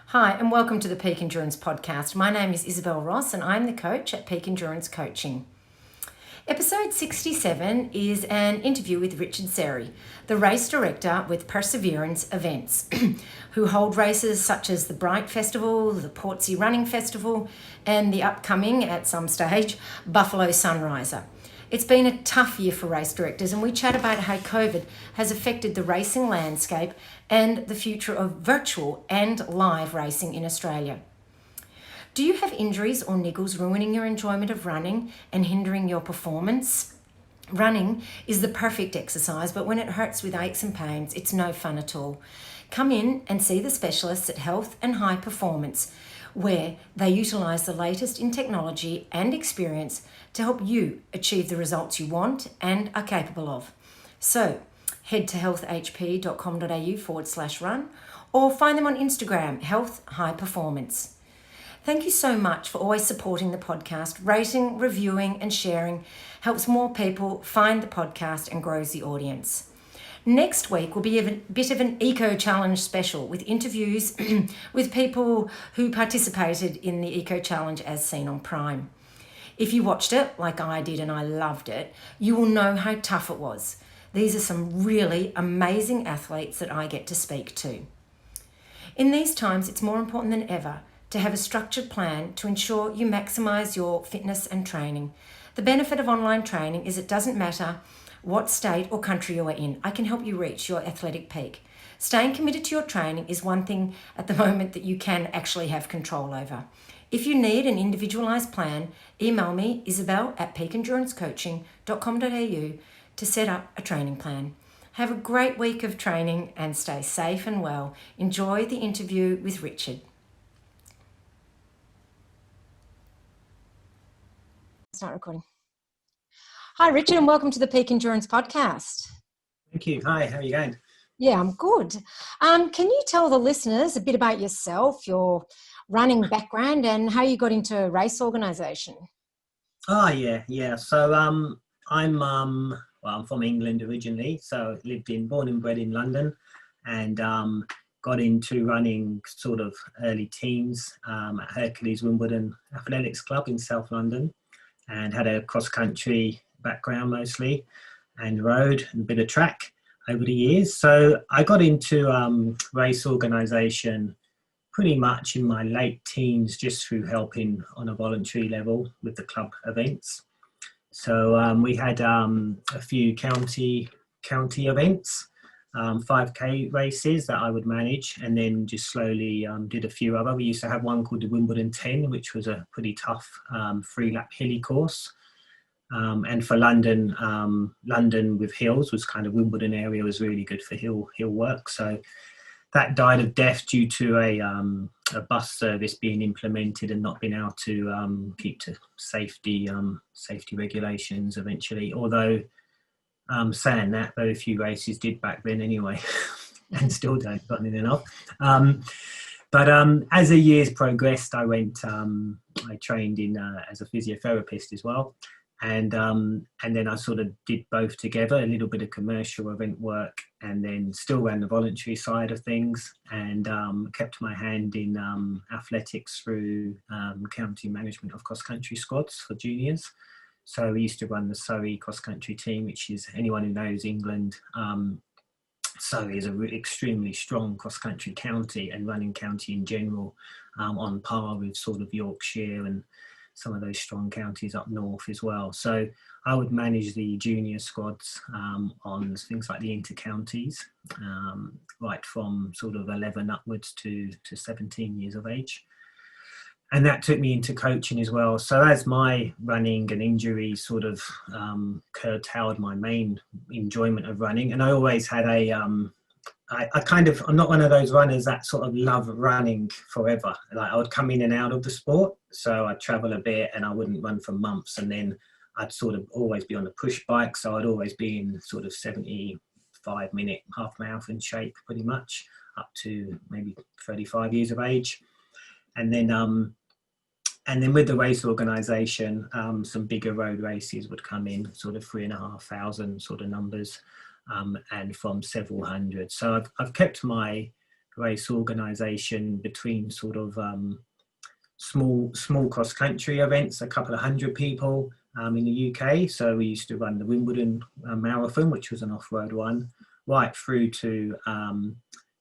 Hi, and welcome to the Peak Endurance Podcast. My name is Isabel Ross, and I'm the coach at Peak Endurance Coaching. Episode 67 is an interview with Richard Xerri, the race director with Perseverance Events, who hold races such as the Bright Festival, the Portsea Running Festival, and the upcoming, at some stage, Buffalo Sunriser. It's been a tough year for race directors, and we chat about how COVID has affected the racing landscape and the future of virtual and live racing in Australia. Do you have injuries or niggles ruining your enjoyment of running and hindering your performance? Running is the perfect exercise, but when it hurts with aches and pains, it's no fun at all. Come in and see the specialists at Health and High Performance, where they utilise the latest in technology and experience to help you achieve the results you want and are capable of. So, head to healthhp.com.au/run or find them on Instagram, Health High Performance. Thank you so much for always supporting the podcast. Rating, reviewing, and sharing helps more people find the podcast and grows the audience. Next week will be a bit of an Eco Challenge special with interviews with people who participated in the Eco Challenge as seen on Prime. If you watched it, like I did and I loved it, you will know how tough it was. These are some really amazing athletes that I get to speak to. In these times, it's more important than ever to have a structured plan to ensure you maximise your fitness and training. The benefit of online training is it doesn't matter what state or country you are in. I can help you reach your athletic peak. Staying committed to your training is one thing at the moment that you can actually have control over. If you need an individualised plan, email me, isabel@peakendurancecoaching.com.au to set up a training plan. Have a great week of training and stay safe and well. Enjoy the interview with Richard. Start recording. Hi, Richard, and welcome to the Peak Endurance Podcast. Thank you. Hi, how are you going? Yeah, I'm good. Can you tell the listeners a bit about yourself, your running background, and how you got into race organisation? Oh, yeah. So I'm from England originally, so born and bred in London, and got into running sort of early teens at Hercules Wimbledon Athletics Club in South London, and had a cross country background mostly, and road and a bit of track over the years. So I got into race organisation pretty much in my late teens, just through helping on a voluntary level with the club events. So we had a few county events, 5K races that I would manage, and then just slowly did a few other. We used to have one called the Wimbledon 10, which was a pretty tough 3-lap hilly course. And for London, London with hills was kind of Wimbledon area was really good for hill work. So that died of death due to a bus service being implemented and not being able to keep to safety regulations eventually. Although saying that, very few races did back then anyway, and still don't, funny enough. But as the years progressed, I trained in as a physiotherapist as well. And then I sort of did both together, a little bit of commercial event work, and then still ran the voluntary side of things, and kept my hand in athletics through county management of cross-country squads for juniors. So we used to run the Surrey cross-country team, which is, anyone who knows England, Surrey is an extremely strong cross-country county, and running county in general, on par with sort of Yorkshire and some of those strong counties up north as well. So I would manage the junior squads on things like the inter-counties, right from sort of 11 upwards to 17 years of age. And that took me into coaching as well. So as my running and injury sort of curtailed my main enjoyment of running, and I always had I'm not one of those runners that sort of love running forever. Like, I would come in and out of the sport. So I'd travel a bit and I wouldn't run for months. And then I'd sort of always be on a push bike. So I'd always be in sort of 75-minute half marathon shape pretty much up to maybe 35 years of age. And then with the race organisation, some bigger road races would come in, sort of 3,500 sort of numbers. And from several hundred. So I've kept my race organisation between sort of small cross country events, a couple of hundred people in the UK. So we used to run the Wimbledon marathon, which was an off-road one, right through to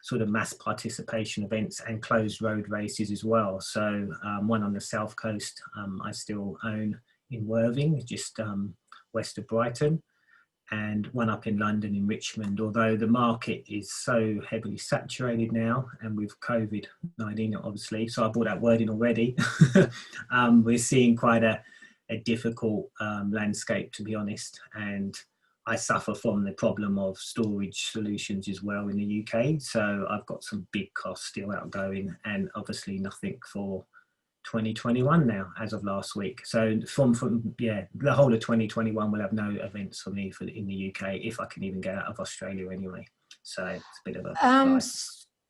sort of mass participation events and closed road races as well. So one on the south coast I still own in Worthing, just west of Brighton, and one up in London in Richmond, although the market is so heavily saturated now, and with COVID-19 obviously, so I brought that word in already, we're seeing quite a difficult landscape, to be honest, and I suffer from the problem of storage solutions as well in the UK, so I've got some big costs still outgoing, and obviously nothing for 2021 now as of last week. So from the whole of 2021 will have no events for me in the UK, if I can even get out of Australia anyway. So it's a bit of a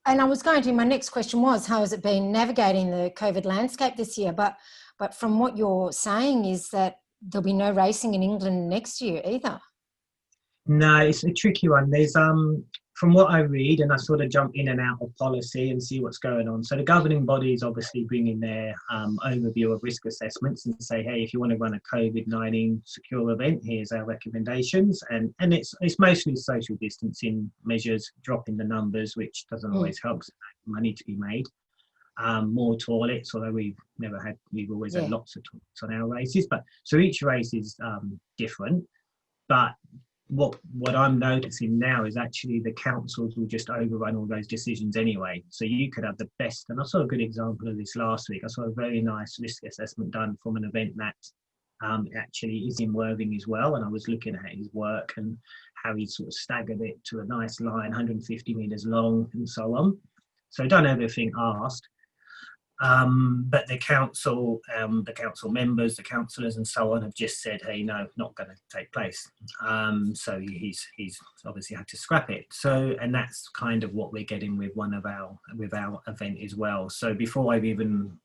and I was going to, my next question was, how has it been navigating the COVID landscape this year? But from what you're saying is that there'll be no racing in England next year either. No, it's a tricky one. There's from what I read, and I sort of jump in and out of policy and see what's going on. So the governing bodies obviously bring in their overview of risk assessments and say, hey, if you want to run a COVID-19 secure event, here's our recommendations. And it's mostly social distancing measures, dropping the numbers, which doesn't always help. Money to be made. More toilets, although we've always had lots of toilets on our races. But so each race is different. But what I'm noticing now is actually the councils will just overrun all those decisions anyway. So you could have the best, and I saw a good example of this last week. I saw a very nice risk assessment done from an event that actually is in Worthing as well. And I was looking at his work and how he sort of staggered it to a nice line, 150 metres long and so on. So done everything asked. But the council members, the councillors and so on have just said, hey, no, not going to take place. So he's obviously had to scrap it. So, and that's kind of what we're getting with our event as well. So before I've even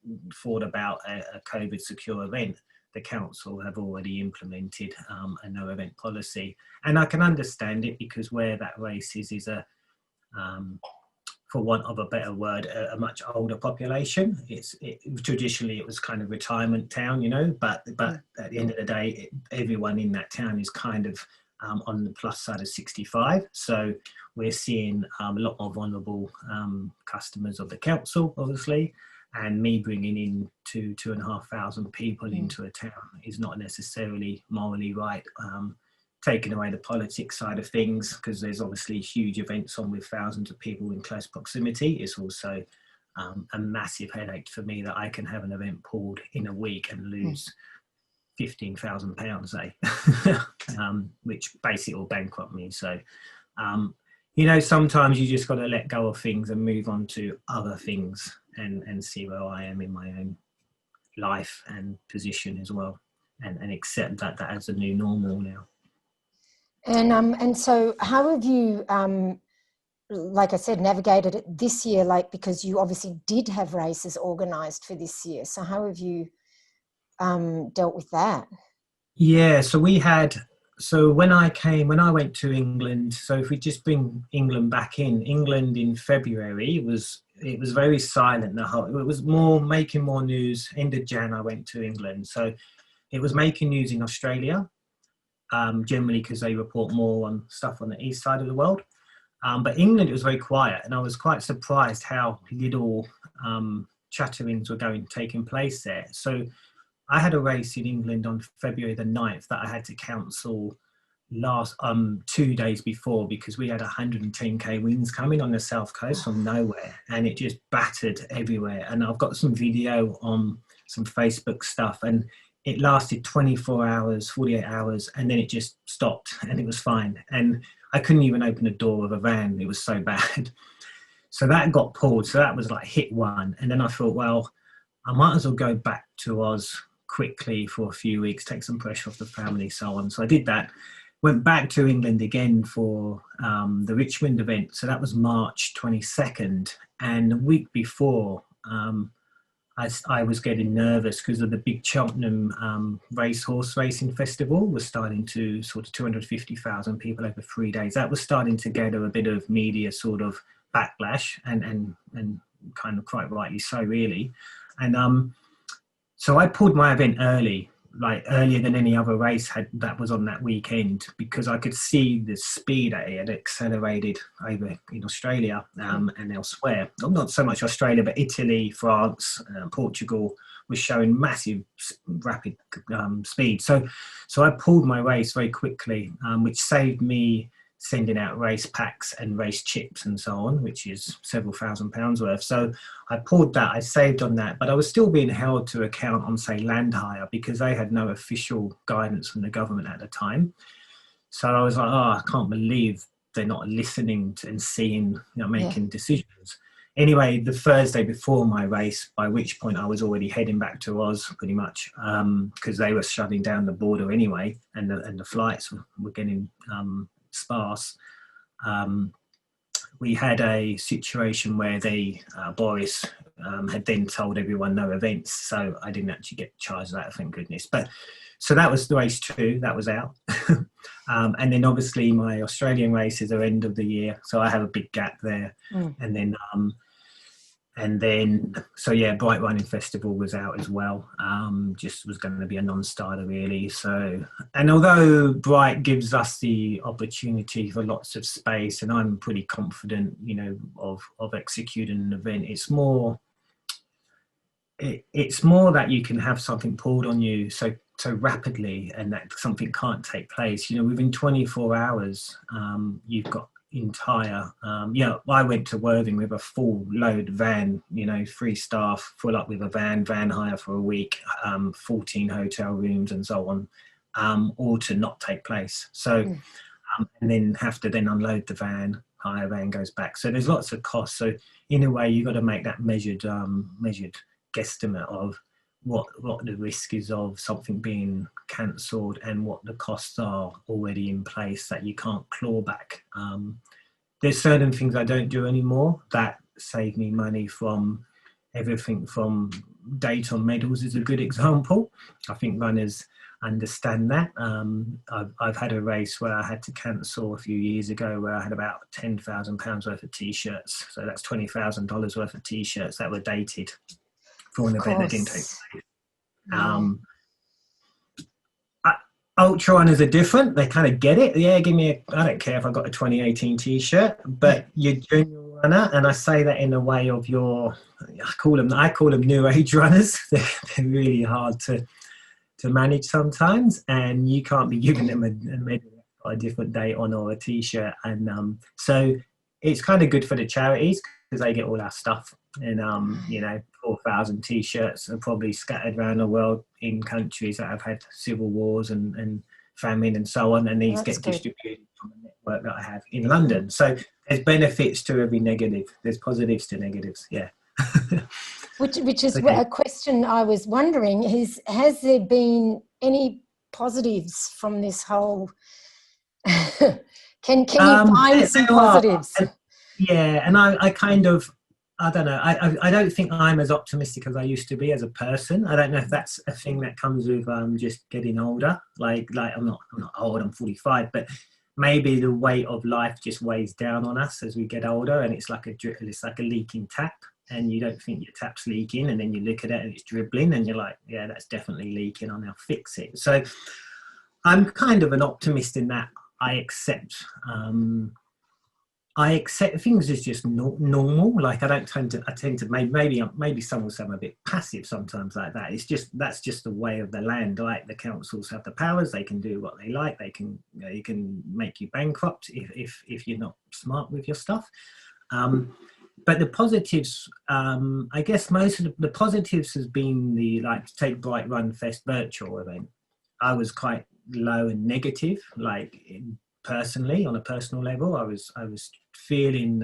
thought about a COVID secure event, the council have already implemented a no event policy. And I can understand it, because where that race is for want of a better word, a much older population. Traditionally it was kind of retirement town, but at the end of the day, everyone in that town is kind of on the plus side of 65. So we're seeing a lot more vulnerable customers of the council, obviously, and me bringing in 2,500 people into a town is not necessarily morally right. Taking away the politics side of things, because there's obviously huge events on with thousands of people in close proximity. It's also a massive headache for me that I can have an event pulled in a week and lose £15,000, which basically will bankrupt me. So, sometimes you just got to let go of things and move on to other things and see where I am in my own life and position as well, and accept that as a new normal now. And so how have you, like I said, navigated it this year, because you obviously did have races organised for this year. So how have you dealt with that? Yeah, so when I went to England, so if we just bring England back in February, it was very silent. It was making more news. End of Jan, I went to England. So it was making news in Australia. Generally because they report more on stuff on the east side of the world. But England, it was very quiet, and I was quite surprised how little chatterings were taking place there. So I had a race in England on February the 9th that I had to cancel 2 days before, because we had 110k winds coming on the south coast from nowhere, and it just battered everywhere. And I've got some video on some Facebook stuff, and it lasted 24 hours, 48 hours, and then it just stopped and it was fine. And I couldn't even open the door of a van. It was so bad. So that got pulled. So that was like hit one. And then I thought, well, I might as well go back to Oz quickly for a few weeks, take some pressure off the family, so on. So I did that. Went back to England again for the Richmond event. So that was March 22nd. And the week before, I was getting nervous because of the big Cheltenham horse racing festival was starting to sort of 250,000 people over 3 days. That was starting to gather a bit of media sort of backlash, and kind of quite rightly so, really. And so I pulled my event early, like earlier than any other race that was on that weekend, because I could see the speed that it had accelerated over in Australia and elsewhere. Not so much Australia, but Italy, France, Portugal was showing massive, rapid speed. So I pulled my race very quickly, which saved me sending out race packs and race chips and so on, which is several £1,000s worth. So I pulled that, I saved on that, but I was still being held to account on, say, land hire, because they had no official guidance from the government at the time. So I was like, I can't believe they're not listening to and seeing, making decisions. Anyway, the Thursday before my race, by which point I was already heading back to Oz pretty much, because they were shutting down the border anyway, and the flights were getting sparse. We had a situation where Boris had then told everyone no events, so I didn't actually get charged that, thank goodness. But so that was the race 2, that was out. And then obviously my Australian races are end of the year, so I have a big gap there. And then so yeah, Bright Running Festival was out as well. Just was going to be a non-starter, really. So, and although Bright gives us the opportunity for lots of space, and I'm pretty confident, of executing an event, it's more that you can have something pulled on you so rapidly, and that something can't take place. Within 24 hours, you've got entire I went to Worthing with a full load van, 3 staff, full up with a van hire for a week, 14 hotel rooms and so on, all to not take place. So and then have to then unload the van, hire van goes back. So there's lots of costs. So in a way, you've got to make that measured guesstimate of what the risk is of something being cancelled and what the costs are already in place that you can't claw back. There's certain things I don't do anymore that save me money, from everything from date on medals is a good example. I think runners understand that. I've had a race where I had to cancel a few years ago where I had about £10,000 worth of t-shirts. So that's $20,000 worth of t-shirts that were dated for an event that didn't take place. Ultra runners are different. They kind of get it. Yeah, I don't care if I got a 2018 t-shirt, but you're junior runner, and I say that in a way of I call them new age runners. They're really hard to manage sometimes, and you can't be giving them a different date on or a t-shirt. And so it's kind of good for the charities because they get all our stuff. And 4,000 t-shirts are probably scattered around the world in countries that have had civil wars and famine and so on, and these get distributed from the network that I have in London. So there's benefits to every negative. There's positives to negatives. Yeah. Which is a question I was wondering is, has there been any positives from this whole can you find some positives? Yeah, and I kind of, I don't know, I don't think I'm as optimistic as I used to be as a person. I don't know if that's a thing that comes with just getting older. Like I'm not old, I'm 45, but maybe the weight of life just weighs down on us as we get older, and it's like a leaking tap, and you don't think your tap's leaking, and then you look at it and it's dribbling, and you're like, yeah, that's definitely leaking, I'll now fix it. So I'm kind of an optimist in that I accept things as just normal. Like I tend to maybe some will say I'm a bit passive sometimes like that. That's just the way of the land. Like the councils have the powers, they can do what they like. They can make you bankrupt if you're not smart with your stuff. But the positives, I guess most of the positives has been take Bright Run Fest virtual event. I was quite low and negative, personally, on a personal level. I was feeling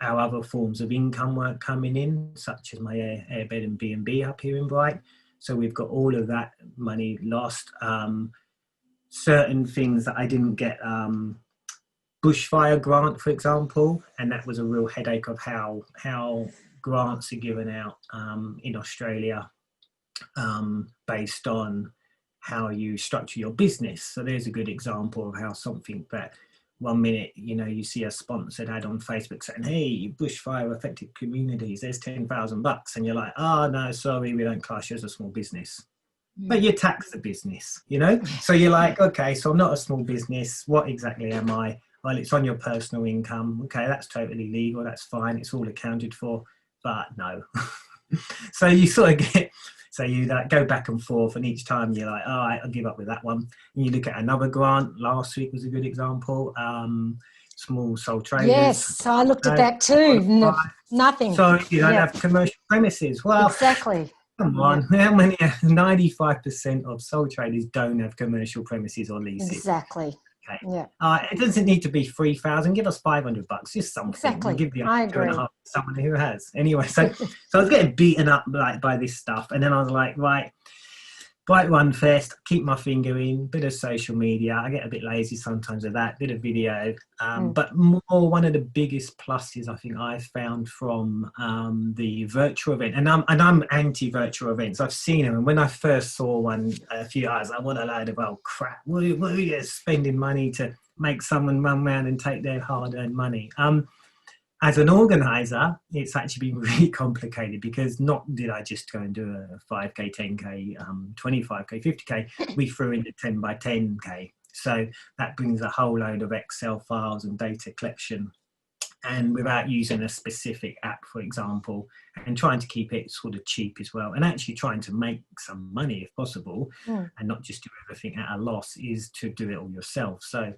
our other forms of income weren't coming in, such as my airbed and B&B up here in Bright. So we've got all of that money lost. Certain things that I didn't get, bushfire grant, for example, and that was a real headache of how grants are given out in Australia based on how you structure your business. So there's a good example of how something that one minute, you see a sponsored ad on Facebook saying, hey, bushfire affected communities, there's $10,000. And you're like, oh, no, sorry, we don't class you as a small business. But you tax the business, So you're like, okay, so I'm not a small business. What exactly am I? Well, it's on your personal income. Okay, that's totally legal. That's fine. It's all accounted for. But no. So you sort of get, so you go back and forth, and each time you're like, all right, I'll give up with that one. And you look at another grant. Last week was a good example. Small sole traders. Yes, I looked at that too. Nothing. So you don't have commercial premises. Well, exactly. Come on, how many? 95% of sole traders don't have commercial premises or leases. Exactly. Okay. Yeah. It doesn't need to be 3,000. Give us $500, just something. Exactly. We'll give the I other agree. $2.5 to someone who has. Anyway, so I was getting beaten up by this stuff, and then I was like, right, bite one first, keep my finger in, bit of social media. I get a bit lazy sometimes with that, bit of video. But more, one of the biggest pluses I think I've found from the virtual event, and I'm anti-virtual events. I've seen them, and when I first saw one a few hours, I want a load of old crap. What are you spending money to make someone run around and take their hard-earned money? As an organizer, it's actually been really complicated, because not did I just go and do a 5K, 10K, 25K, 50K, we threw in the 10 by 10K. So that brings a whole load of Excel files and data collection, and without using a specific app, for example, and trying to keep it sort of cheap as well, and actually trying to make some money if possible, and not just do everything at a loss, is to do it all yourself. So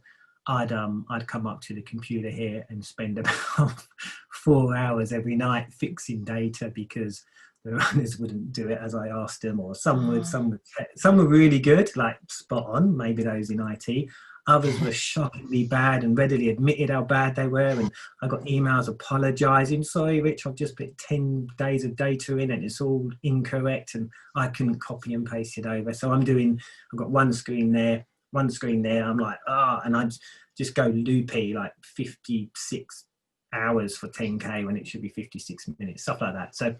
I'd come up to the computer here and spend about 4 hours every night fixing data, because the runners wouldn't do it as I asked them, or some were really good, like spot on, maybe those in IT. Others were shockingly bad and readily admitted how bad they were, and I got emails apologising. Sorry, Rich, I've just put 10 days of data in and it's all incorrect, and I couldn't copy and paste it over. So I've got one screen there. I'm like, and I just go loopy, like 56 hours for 10K when it should be 56 minutes, stuff like that. So,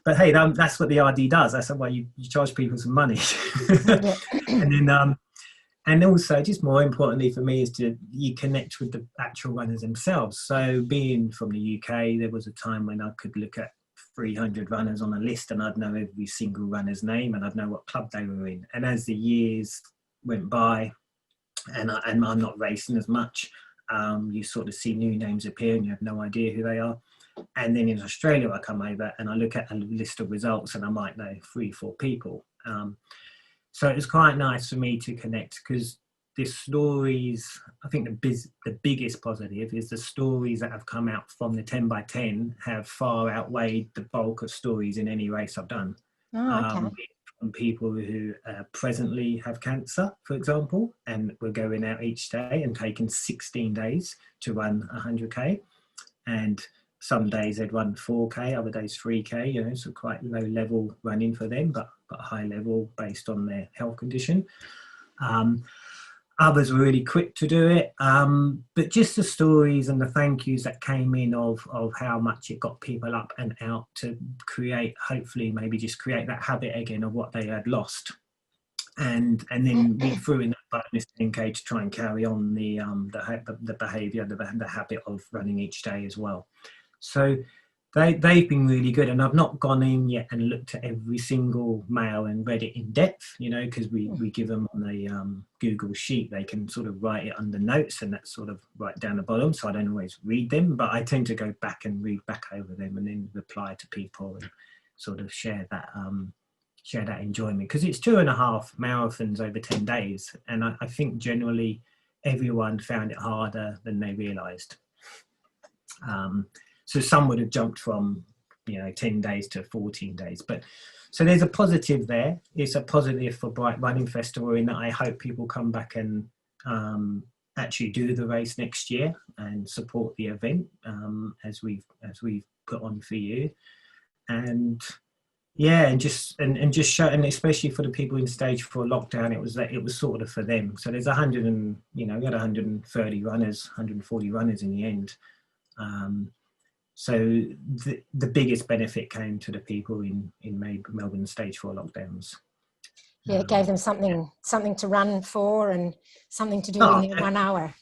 but hey, that's what the RD does. That's why you charge people some money. And then, and also, just more importantly for me, is you connect with the actual runners themselves. So being from the UK, there was a time when I could look at 300 runners on a list, and I'd know every single runner's name, and I'd know what club they were in. And as the years went by, and I'm not racing as much, you sort of see new names appear and you have no idea who they are. And then in Australia, I come over and I look at a list of results and I might know 3-4 people. So it was quite nice for me to connect, because the stories, I think the biggest positive is the stories that have come out from the 10 by 10 have far outweighed the bulk of stories in any race I've done. From people who presently have cancer, for example, and we're going out each day and taking 16 days to run 100K. And some days they'd run 4K, other days 3K, so quite low level running for them, but high level based on their health condition. Others were really quick to do it, but just the stories and the thank yous that came in of how much it got people up and out to create, hopefully maybe just create that habit again of what they had lost. And then we threw in that bonus 10K to try and carry on the behaviour, the habit of running each day as well. So they've been really good, and I've not gone in yet and looked at every single mail and read it in depth, because we give them on the Google sheet. They can sort of write it under notes, and that's sort of right down the bottom, so I don't always read them, but I tend to go back and read back over them and then reply to people and sort of share that enjoyment, because it's 2.5 marathons over 10 days, and I think generally everyone found it harder than they realised. So some would have jumped from 10 days to 14 days. But so there's a positive there. It's a positive for Bright Running Festival, in that I hope people come back and actually do the race next year and support the event as we've put on for you. And and just show, and especially for the people in stage 4 lockdown, it was sort of for them. So there's we had 130 runners, 140 runners in the end. So the biggest benefit came to the people in Melbourne stage 4 lockdowns. Yeah, it gave them something to run for and something to do in 1 hour.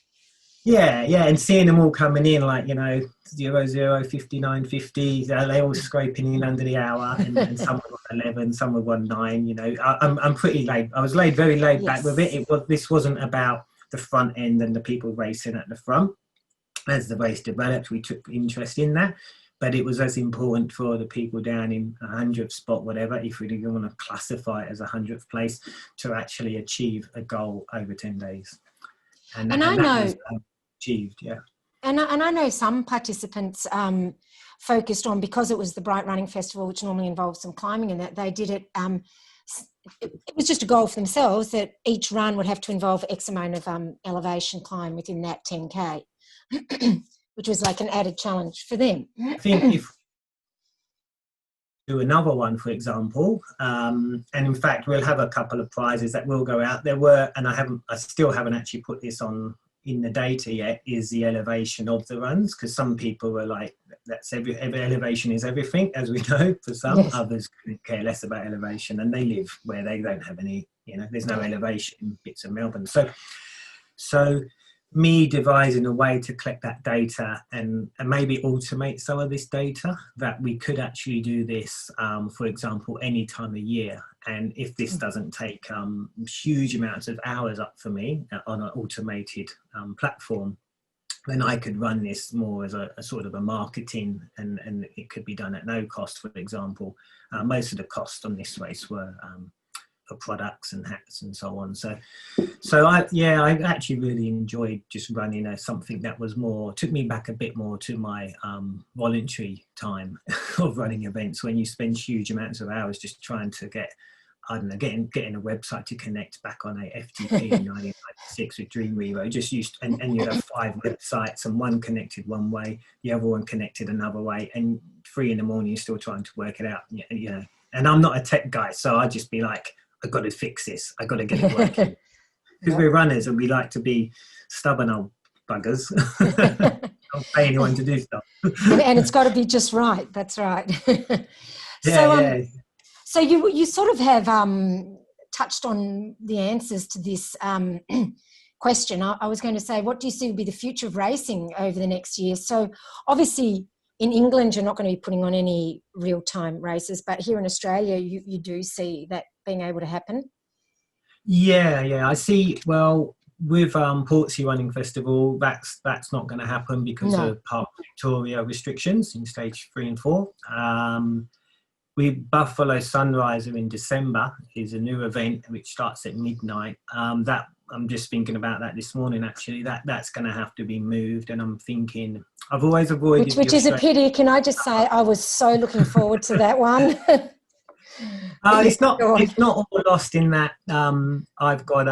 Yeah, and seeing them all coming in, like, 00, 59, 50, they all scraping in under the hour, and some were 11, some were 19. I'm pretty laid. I was very laid back with it. This wasn't about the front end and the people racing at the front. As the race developed, we took interest in that, but it was as important for the people down in 100th spot, whatever, if we didn't want to classify it as 100th place, to actually achieve a goal over 10 days. And I know, was achieved, yeah. And I know some participants focused on, because it was the Bright Running Festival, which normally involves some climbing, and that they did it. It was just a goal for themselves that each run would have to involve X amount of elevation climb within that 10K, which was like an added challenge for them. I think if do another one, for example, and in fact we'll have a couple of prizes that will go out. There were, and I still haven't actually put this on in the data yet, is the elevation of the runs, because some people were like, that's every elevation is everything, as we know. For some, yes. Others care less about elevation, and they live where they don't have any, there's no elevation in bits of Melbourne. So me devising a way to collect that data and maybe automate some of this data, that we could actually do this, for example, any time of year. And if this doesn't take huge amounts of hours up for me on an automated platform, then I could run this more as a sort of a marketing, and it could be done at no cost, for example. Most of the costs on this race were for products and hats and so on. So I actually really enjoyed just running something that was more, took me back a bit more to my voluntary time of running events, when you spend huge amounts of hours just trying to get, I don't know, getting a website to connect back on a FTP in 1996 with Dreamweaver. Just used, and you have 5 websites, and one connected one way, the other one connected another way, and 3 in the morning you're still trying to work it out. And I'm not a tech guy, so I'd just be like, I've got to fix this. I've got to get it working. Because we're runners and we like to be stubborn old buggers. Don't pay anyone to do stuff. and it's got to be just right. That's right. So you sort of have touched on the answers to this question. I was going to say, what do you see will be the future of racing over the next year? So obviously in England, you're not going to be putting on any real-time races, but here in Australia, you do see that being able to happen? Yeah. I see. Well, with Portsea Running Festival, that's not going to happen because of Park Victoria restrictions in stage 3 and 4. With Buffalo Sunriser in December is a new event which starts at midnight. That I'm just thinking about that this morning. Actually, that's going to have to be moved, and I'm thinking I've always avoided. Which is a pity. Can I just say I was so looking forward to that one. It's not all lost in that. I've got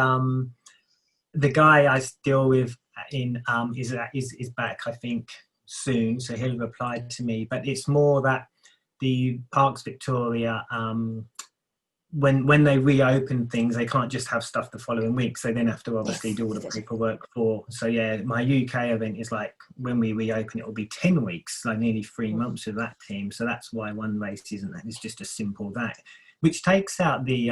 the guy I deal with is back, I think, soon, so he'll reply to me. But it's more that the Parks Victoria, when they reopen things, they can't just have stuff the following week, so they then have to obviously do all the paperwork for. So yeah, my UK event is like, when we reopen, it will be 10 weeks, like nearly 3 months with that team. So that's why one race isn't that. It's just a simple that, which takes out the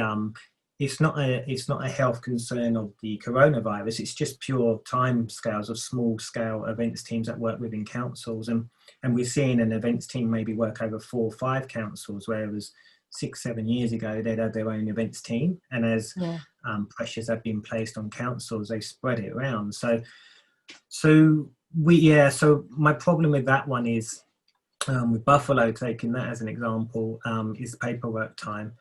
it's not a health concern of the coronavirus. It's just pure time scales of small scale events teams that work within councils, and we're seeing an events team maybe work over 4 or 5 councils, whereas 6-7 years ago they'd had their own events team, and as pressures have been placed on councils, they spread it around. So my problem with that one is, with Buffalo, taking that as an example, is paperwork time,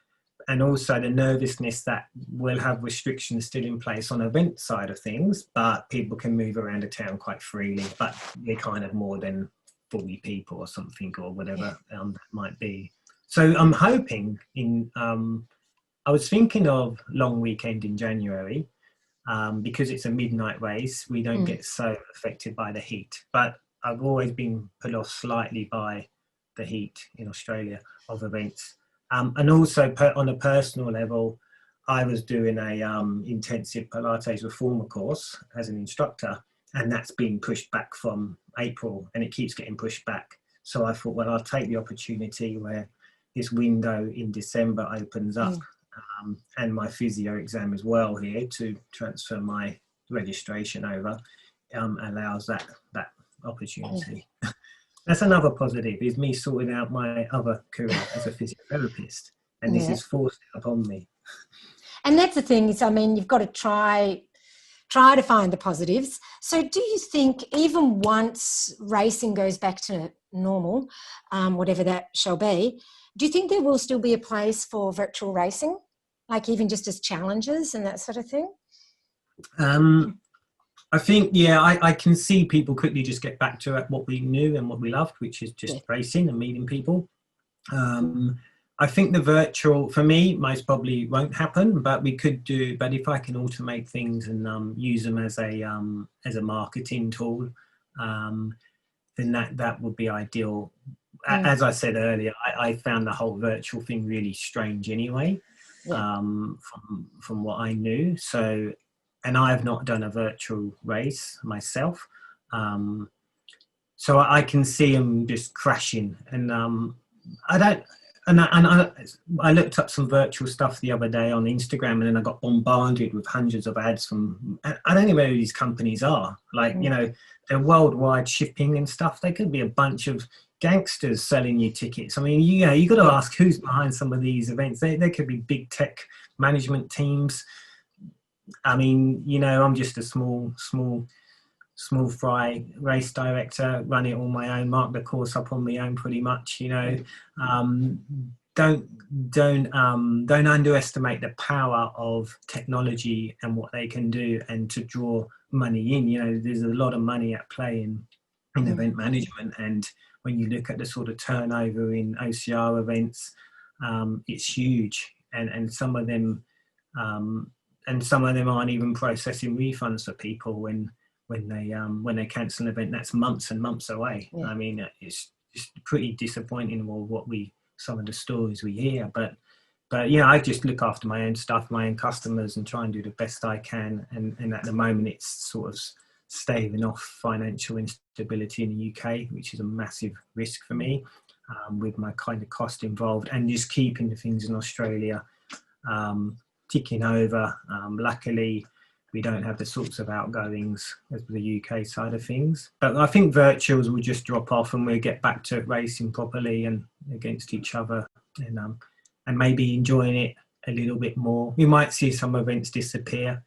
and also the nervousness that we'll have restrictions still in place on event side of things, but people can move around the town quite freely, but they can't have more than 40 people or something, or whatever that might be. So I'm hoping I was thinking of long weekend in January, because it's a midnight race, we don't get so affected by the heat, but I've always been put off slightly by the heat in Australia of events. And also on a personal level, I was doing a intensive Pilates reformer course as an instructor, and that's been pushed back from April, and it keeps getting pushed back. So I thought, well, I'll take the opportunity where this window in December opens up, and my physio exam as well here, to transfer my registration over. allows that opportunity. That's another positive, is me sorting out my other career as a physiotherapist, and this is forced upon me. And that's the thing, is, I mean, you've got to try to find the positives. So do you think even once racing goes back to normal, whatever that shall be, do you think there will still be a place for virtual racing, like even just as challenges and that sort of thing? I think, I can see people quickly just get back to what we knew and what we loved, which is just racing and meeting people. I think the virtual, for me, most probably won't happen, but we could do. But if I can automate things and use them as a marketing tool, then that would be ideal. As I said earlier, I found the whole virtual thing really strange anyway, from what I knew. So, and I've not done a virtual race myself, so I can see them just crashing, and I don't. And I looked up some virtual stuff the other day on Instagram, and then I got bombarded with hundreds of ads from, I don't know where these companies are. Like, they're worldwide shipping and stuff. They could be a bunch of gangsters selling you tickets. I mean, you got to ask who's behind some of these events. They could be big tech management teams. I mean, I'm just a small fry race director, run it all my own, mark the course up on my own pretty much. Don't underestimate the power of technology and what they can do, and to draw money in. There's a lot of money at play in event management, and when you look at the sort of turnover in OCR events, it's huge, and some of them aren't even processing refunds for people when they cancel an event that's months and months away. I mean, it's just pretty disappointing some of the stories we hear. But I just look after my own stuff, my own customers, and try and do the best I can. And at the moment, it's sort of staving off financial instability in the UK, which is a massive risk for me, with my kind of cost involved, and just keeping the things in Australia ticking over. Luckily, we don't have the sorts of outgoings as the UK side of things. But I think virtuals will just drop off, and we'll get back to racing properly and against each other, and maybe enjoying it a little bit more. We might see some events disappear.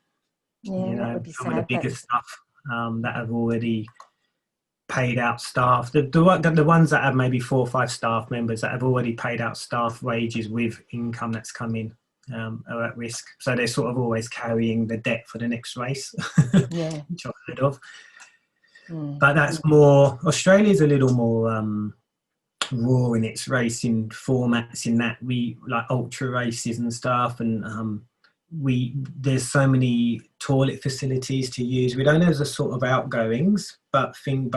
That would be some sad, of the bigger stuff that have already paid out staff. The ones that have maybe 4 or 5 staff members that have already paid out staff wages with income that's come in, are at risk. So they're sort of always carrying the debt for the next race, which I've heard of. But that's more, Australia's a little more raw in its racing formats, in that we like ultra races and stuff, and there's so many toilet facilities to use. We don't have the sort of outgoings, but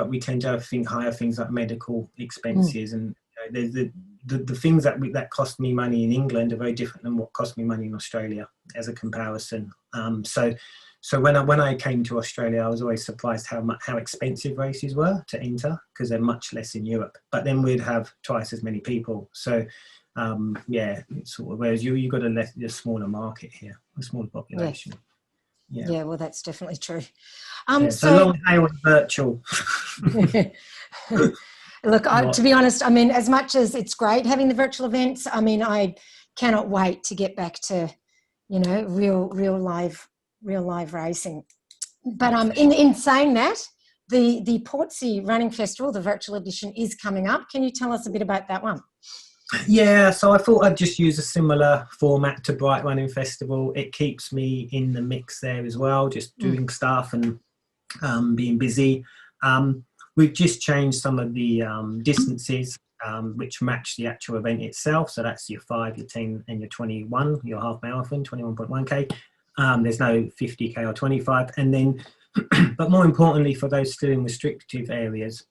we tend to have higher things like medical expenses, and the things that cost me money in England are very different than what cost me money in Australia as a comparison. So when I came to Australia, I was always surprised how expensive races were to enter, because they're much less in Europe. But then we'd have twice as many people. So it's sort of, whereas you've got a smaller market here, a smaller population. Yeah, well, that's definitely true. So long hail and virtual. Look, to be honest, I mean, as much as it's great having the virtual events, I mean, I cannot wait to get back to, real live racing. But in saying that, the Portsea Running Festival, the virtual edition, is coming up. Can you tell us a bit about that one? Yeah, so I thought I'd just use a similar format to Bright Running Festival. It keeps me in the mix there as well, just doing stuff and being busy. We've just changed some of the distances which match the actual event itself. So that's your 5, your 10 and your 21, your half marathon, 21.1k. There's no 50k or 25. And then, but more importantly, for those still in restrictive areas,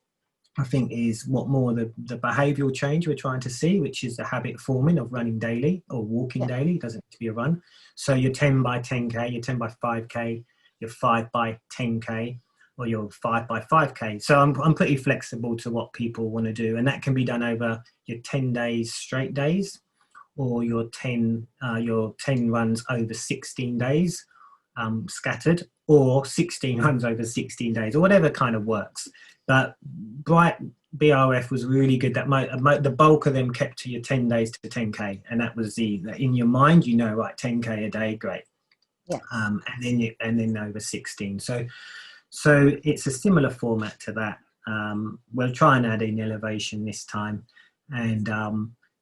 I think is what more the behavioural change we're trying to see, which is the habit forming of running daily or walking daily. It doesn't need to be a run. So your 10 by 10k, your 10 by 5k, your 5 by 10k, or your 5 by 5k. So I'm pretty flexible to what people want to do, and that can be done over your 10 days straight days, or your 10 runs over 16 days. scattered, or 16 runs over 16 days, or whatever kind of works. But Bright BRF was really good. That the bulk of them kept to your 10 days to 10K, and that was in your mind, right, 10K a day, great. Yeah. And then over 16. So it's a similar format to that. We'll try and add in elevation this time, and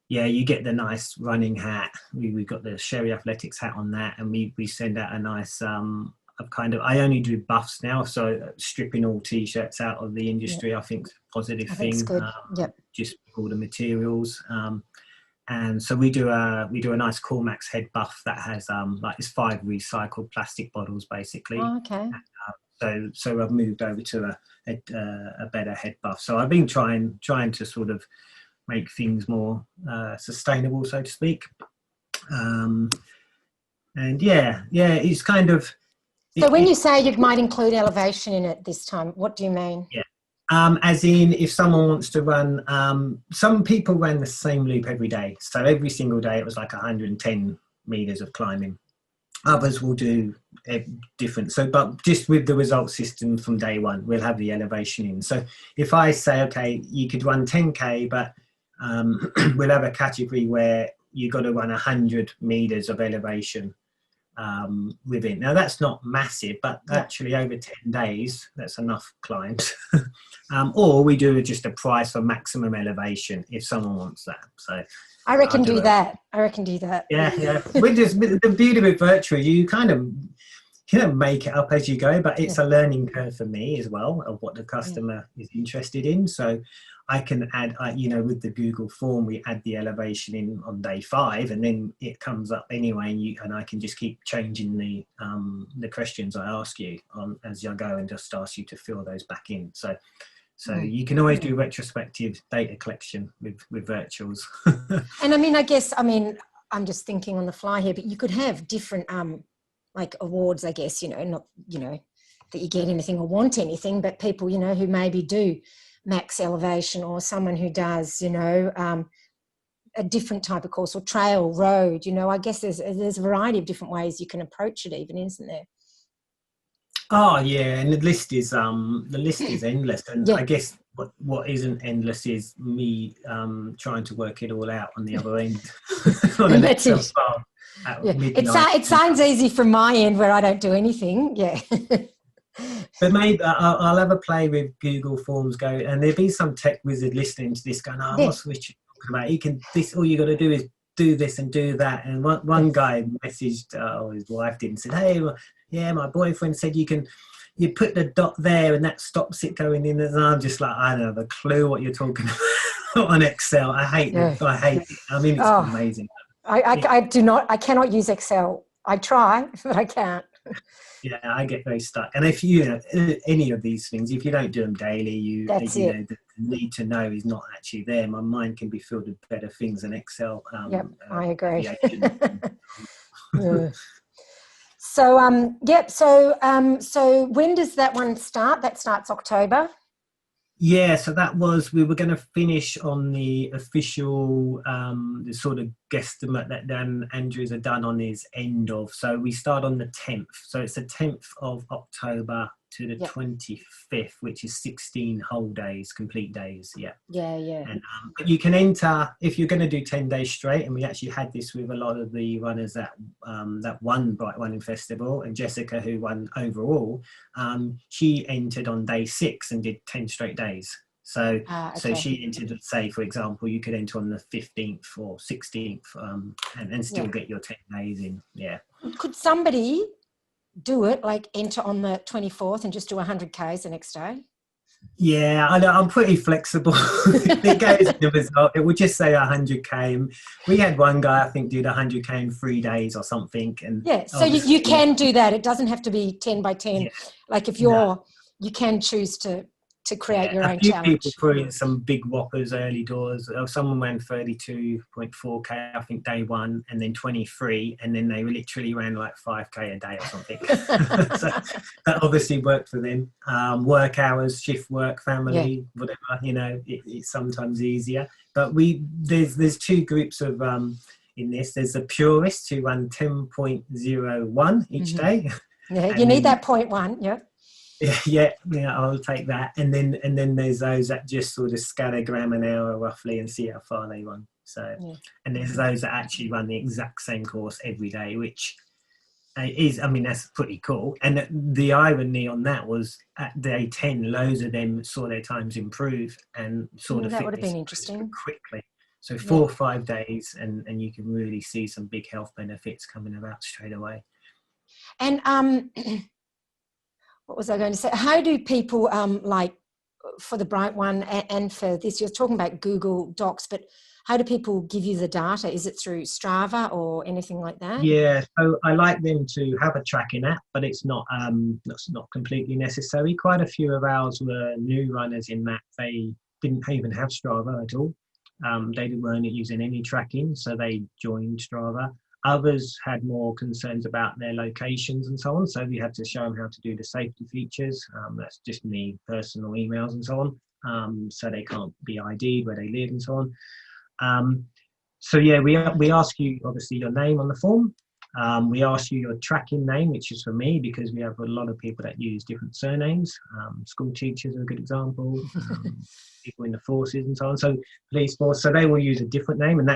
you get the nice running hat. We've got the Xerri Athletics hat on that, and we send out a nice I only do buffs now, so stripping all t-shirts out of the industry, I think is a positive thing. Good. Just all the materials. And so we do a nice Cormax head buff that has it's 5 recycled plastic bottles basically. Oh, okay. So I've moved over to a better head buff. So I've been trying to sort of make things more sustainable, so to speak. And it's kind of. So when you say you might include elevation in it this time, what do you mean? Yeah. As in, if someone wants to run, some people ran the same loop every day. So every single day it was like 110 meters of climbing. Others will do different. So, but just with the result system from day one, we'll have the elevation in. So if I say, okay, you could run 10K, but we'll have a category where you got to run 100 meters of elevation within. Now that's not massive, but actually over 10 days, that's enough climbs. Or we do just a price for maximum elevation if someone wants that. So I reckon do that. Yeah. The beauty with virtual, you kind of make it up as you go, but it's a learning curve for me as well of what the customer is interested in. So I can add, with the Google form, we add the elevation in on day 5, and then it comes up anyway, and I can just keep changing the questions I ask you as you go, and just ask you to fill those back in. So you can always do retrospective data collection with virtuals. And I'm just thinking on the fly here, but you could have different like awards, I guess, not, that you get anything or want anything, but people, who maybe do max elevation, or someone who does, a different type of course, or trail, road, I guess there's a variety of different ways you can approach it even, isn't there? Oh yeah, and the list is endless, and I guess what isn't endless is me trying to work it all out on the other end. That's it. It sounds easy from my end where I don't do anything. Yeah. But maybe I'll have a play with Google Forms and there'll be some tech wizard listening to this going, what's Richard talking about? All you got to do is do this and do that. And one guy messaged, his wife did, and said, hey, my boyfriend said you put the dot there and that stops it going in. And I'm just like, I don't have a clue what you're talking about on Excel. I hate it. I hate it. I mean, it's amazing. I cannot use Excel. I try, but I can't. Yeah, I get very stuck. And if any of these things, if you don't do them daily, the need to know is not actually there. My mind can be filled with better things than Excel. I agree. Yeah. So when does that one start? That starts October. Yeah, so we were going to finish on the official, the sort of guesstimate that Dan Andrews had done on his end of. So we start on the 10th. So it's the 10th of October to the 25th, which is 16 whole days, complete days. Yeah. And but you can enter if you're going to do 10 days straight. And we actually had this with a lot of the runners that won Bright Running Festival, and Jessica, who won overall, she entered on day 6 and did 10 straight days. So she entered, say, for example, you could enter on the 15th or 16th and still get your 10 days in. Yeah. Could somebody do it, like enter on the 24th and just do 100 Ks the next day? Yeah, I'm pretty flexible. It goes in the result. It would just say 100K. We had one guy, I think, did 100K in 3 days or something. And so you can do that. It doesn't have to be 10 by 10. Yeah. Like if you can choose to create your own challenge. People put in some big whoppers early doors. Someone ran 32.4K, I think, day 1, and then 23, and then they literally ran like 5K a day or something. So that obviously worked for them. Work hours, shift work, family, whatever, it's sometimes easier. But there's 2 groups of in this. There's the purists who run 10.01 each day. Yeah, you And need then, that point one. Yeah. yeah, I'll take that. And then there's those that just sort of scattergram an hour roughly and see how far they run. So, Yeah. and there's those that actually run the exact same course every day, which is, I mean, that's pretty cool. And the irony on that was at day 10, loads of them saw their times improve and saw the That would have fitness been improve interesting. quickly. So Yeah. 4 or 5 days, and you can really see some big health benefits coming about straight away. And what was I going to say? How do people like for the Bright one and for this? You're talking about Google Docs, but how do people give you the data? Is it through Strava or anything like that? Yeah, so I like them to have a tracking app, but it's not that's not completely necessary. Quite a few of ours were new runners in that they didn't even have Strava at all. They weren't using any tracking, so they joined Strava. Others had more concerns about their locations and so on, so we had to show them how to do the safety features. That's just me, personal emails and so on, so they can't be ID'd where they live and so on. So yeah, we ask you obviously your name on the form. We ask you your tracking name, which is for me because we have a lot of people that use different surnames. School teachers are a good example. People in the forces and so on. So police force, so they will use a different name, and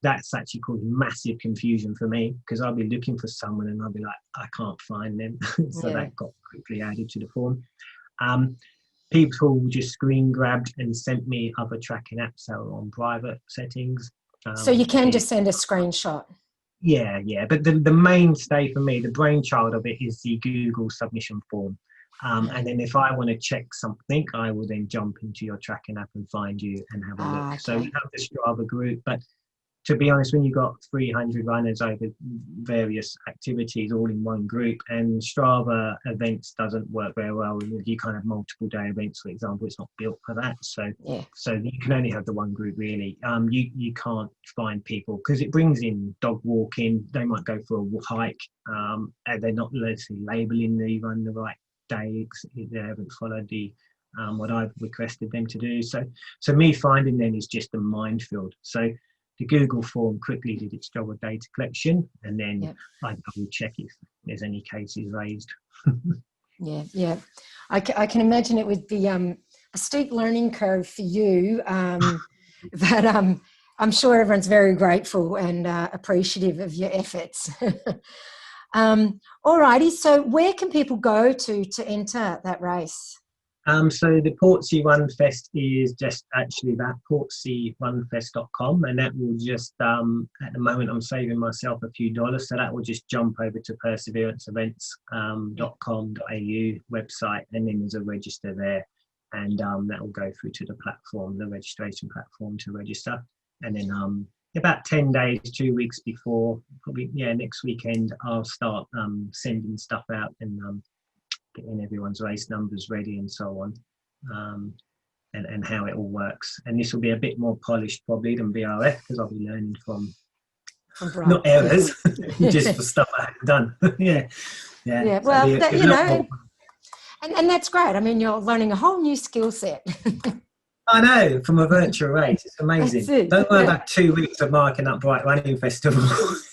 that's actually caused massive confusion for me because I'll be looking for someone and I'll be like, I can't find them. So that got quickly added to the form. People just screen grabbed and sent me other tracking apps that were on private settings. So you can just send a screenshot. Yeah. But the mainstay for me, the brainchild of it, is the Google submission form. And then if I want to check something, I will then jump into your tracking app and find you and have a look. Okay. So we have the Strava group, but to be honest, when you've got 300 runners over various activities all in one group, and Strava events doesn't work very well. You can't have multiple day events, for example. It's not built for that. So you can only have the one group really. You can't find people because it brings in dog walking. They might go for a hike, and they're not labeling the run the right day. They haven't followed the what I've requested them to do. So me finding them is just a minefield. So the Google form quickly did its job of data collection, and then I double check if there's any cases raised. Yeah. I can imagine it would be a steep learning curve for you, but I'm sure everyone's very grateful and appreciative of your efforts. All righty, so where can people go to enter that race? So the Portsea Run Fest is just actually that, portsearunfest.com, and that will just, at the moment I'm saving myself a few dollars, so that will just jump over to perseveranceevents.com.au website, and then there's a register there, and that will go through to the platform, the registration platform to register. And then about 10 days, 2 weeks before, probably next weekend, I'll start sending stuff out and getting everyone's race numbers ready and so on, and how it all works. And this will be a bit more polished probably than BRF because I'll be learning from not errors, just for stuff I haven't done. Yeah. Well, and that's great. I mean, you're learning a whole new skill set. I know, from a virtual race. It's amazing. Don't worry about 2 weeks of marking up Bright Running Festival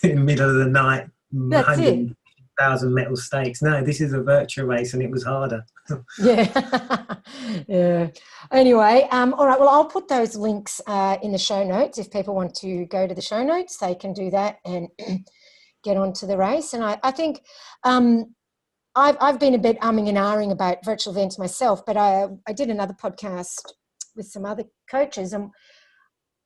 in the middle of the night. That's it. 100,000 metal stakes. No, this is a virtual race and it was harder. Yeah. Anyway, all right. Well, I'll put those links in the show notes. If people want to go to the show notes, they can do that and get onto the race. And I think I've been a bit umming and ahhing about virtual events myself, but I did another podcast with some other coaches and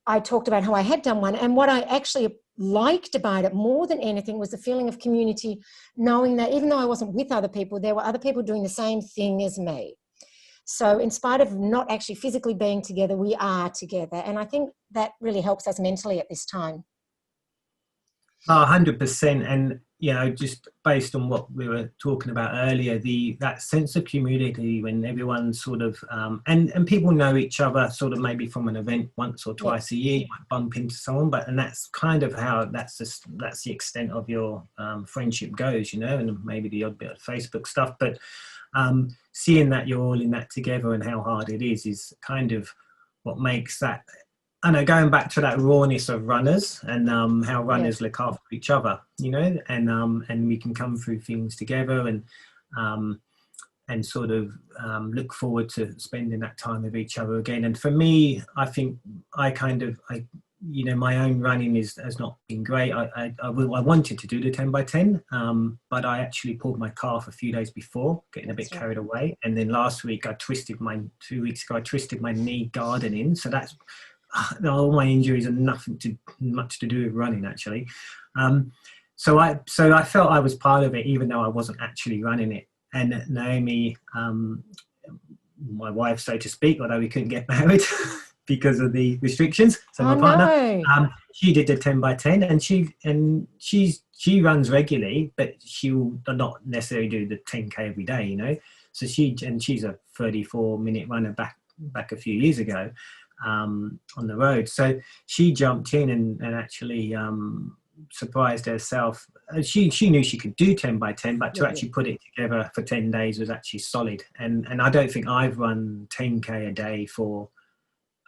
I talked about how I had done one, and what I actually liked about it more than anything was the feeling of community, knowing that even though I wasn't with other people, there were other people doing the same thing as me. So in spite of not actually physically being together, we are together. And I think that really helps us mentally at this time. 100%. And, just based on what we were talking about earlier, that sense of community when everyone sort of, and people know each other sort of maybe from an event once or twice a year, you might bump into someone, and that's kind of how, that's the extent of your friendship goes, and maybe the odd bit of Facebook stuff. But seeing that you're all in that together and how hard it is kind of what makes that I know, going back to that rawness of runners and how Yeah. runners look after each other, you know, and we can come through things together um, and sort of look forward to spending that time with each other again. And for me, I think you know, my own running has not been great. I wanted to do the 10 by 10, but I actually pulled my calf a few days before, getting a bit That's right. carried away. And then last week, 2 weeks ago, I twisted my knee gardening. So that's all my injuries are much to do with running, actually. So I felt I was part of it, even though I wasn't actually running it. And Naomi, my wife, so to speak, although we couldn't get married because of the restrictions. So Oh my partner, no. she did the 10 by 10, and she runs regularly, but she will not necessarily do the 10K every day, you know. So she's a 34-minute runner back a few years ago on the road. So she jumped in and actually surprised herself. She knew she could do 10 by 10, but to actually put it together for 10 days was actually solid. And I don't think I've run 10K a day for,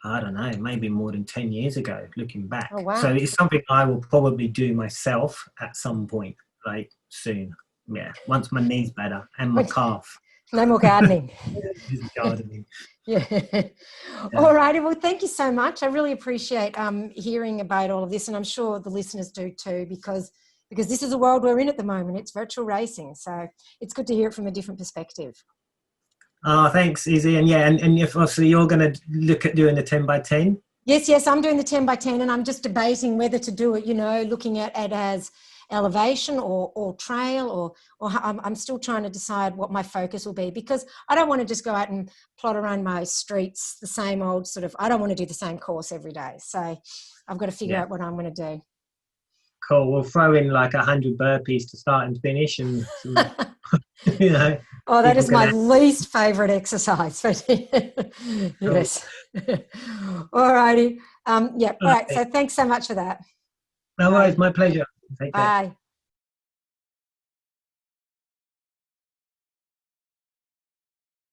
I don't know, maybe more than 10 years ago, looking back. Oh wow. So it's something I will probably do myself at some point, like soon. Yeah, once my knee's better and my calf. No more gardening. Gardening. Yeah. All righty. Well, thank you so much. I really appreciate hearing about all of this, and I'm sure the listeners do too, because this is the world we're in at the moment. It's virtual racing, so it's good to hear it from a different perspective. Oh, thanks, Izzy. And yeah, and if obviously you're going to look at doing the 10 by 10. Yes, I'm doing the 10 by 10, and I'm just debating whether to do it, you know, looking at it as elevation or trail, or I'm still trying to decide what my focus will be, because I don't want to just go out and plod around my streets, the same old sort of, I don't want to do the same course every day. So I've got to figure out what I'm going to do. Cool. We'll throw in like 100 burpees to start and finish, and you know. Oh, that is my least favourite exercise. Yes. All righty. All right. So thanks so much for that. No worries. My pleasure. Take care. Bye.